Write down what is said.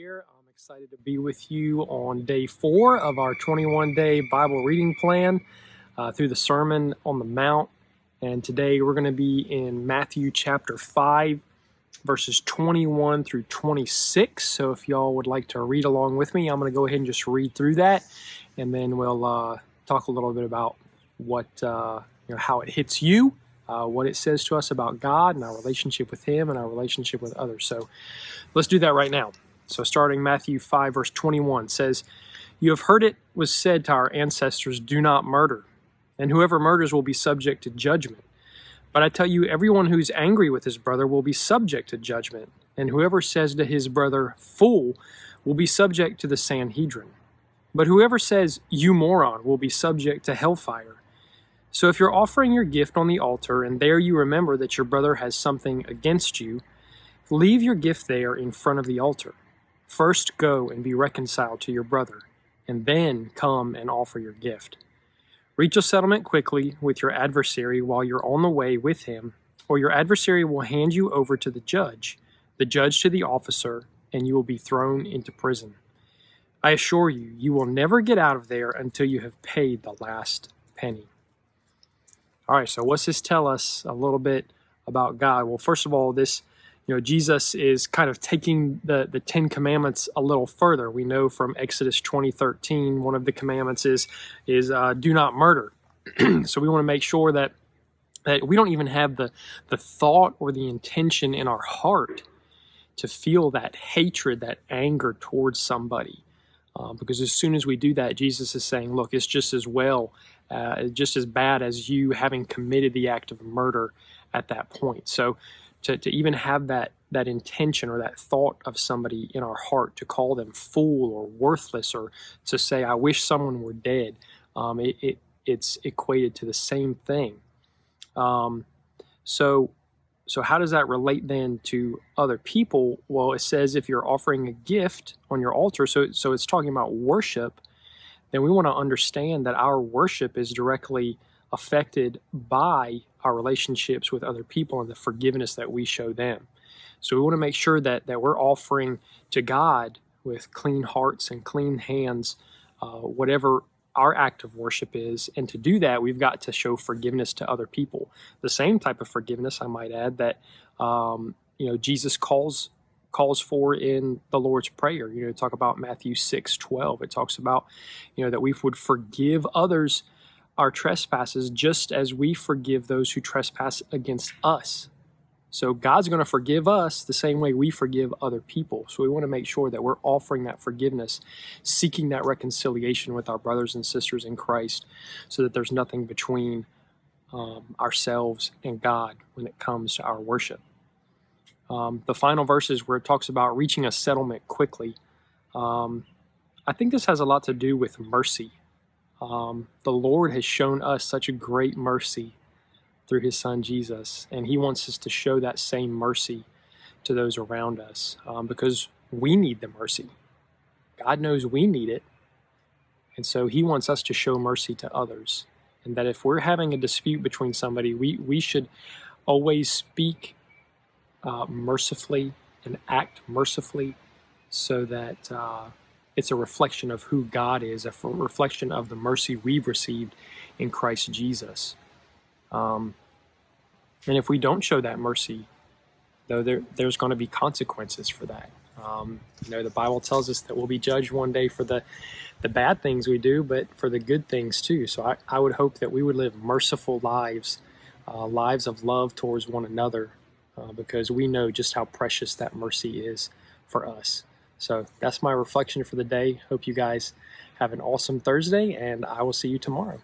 there. I'm excited to be with you on day 4 of our 21-day Bible reading plan through the Sermon on the Mount. And today we're going to be in Matthew chapter 5, verses 21 through 26. So if y'all would like to read along with me, I'm going to go ahead and just read through that, and then we'll talk a little bit about what how it hits you. What it says to us about God and our relationship with Him and our relationship with others. So let's do that right now. So starting Matthew 5, verse 21 says, "You have heard it was said to our ancestors, 'Do not murder, and whoever murders will be subject to judgment. But I tell you, everyone who's angry with his brother will be subject to judgment, and whoever says to his brother, 'Fool,' will be subject to the Sanhedrin. But whoever says, 'You moron,' will be subject to hellfire. So if you're offering your gift on the altar and there you remember that your brother has something against you, leave your gift there in front of the altar. First go and be reconciled to your brother, and then come and offer your gift. Reach a settlement quickly with your adversary while you're on the way with him, or your adversary will hand you over to the judge to the officer, and you will be thrown into prison. I assure you, you will never get out of there until you have paid the last penny." All right, so what's this tell us a little bit about God? Well, first of all, Jesus is kind of taking the Ten Commandments a little further. We know from Exodus 20:13, one of the commandments is do not murder. So we want to make sure that we don't even have the thought or the intention in our heart to feel that hatred, that anger towards somebody. Because as soon as we do that, Jesus is saying, look, it's just as bad as you having committed the act of murder at that point. So to even have that intention or that thought of somebody in our heart, to call them fool or worthless, or to say, I wish someone were dead, it's equated to the same thing. So how does that relate then to other people? Well, it says if you're offering a gift on your altar, so it's talking about worship, then we want to understand that our worship is directly affected by our relationships with other people and the forgiveness that we show them. So we want to make sure that we're offering to God with clean hearts and clean hands, whatever our act of worship is. And to do that, we've got to show forgiveness to other people. The same type of forgiveness, I might add, that Jesus calls for in the Lord's Prayer. Talk about Matthew 6:12. It talks about, that we would forgive others our trespasses just as we forgive those who trespass against us. So God's going to forgive us the same way we forgive other people. So we want to make sure that we're offering that forgiveness, seeking that reconciliation with our brothers and sisters in Christ, so that there's nothing between ourselves and God when it comes to our worship. The final verses where it talks about reaching a settlement quickly. I think this has a lot to do with mercy. The Lord has shown us such a great mercy through His Son Jesus, and He wants us to show that same mercy to those around us, because we need the mercy. God knows we need it, and so He wants us to show mercy to others. And that if we're having a dispute between somebody, we should always speak mercifully and act mercifully, so that it's a reflection of who God is, a reflection of the mercy we've received in Christ Jesus. And if we don't show that mercy, though, there's going to be consequences for that. The Bible tells us that we'll be judged one day for the bad things we do, but for the good things too. So I would hope that we would live merciful lives, lives of love towards one another, because we know just how precious that mercy is for us. So that's my reflection for the day. Hope you guys have an awesome Thursday, and I will see you tomorrow.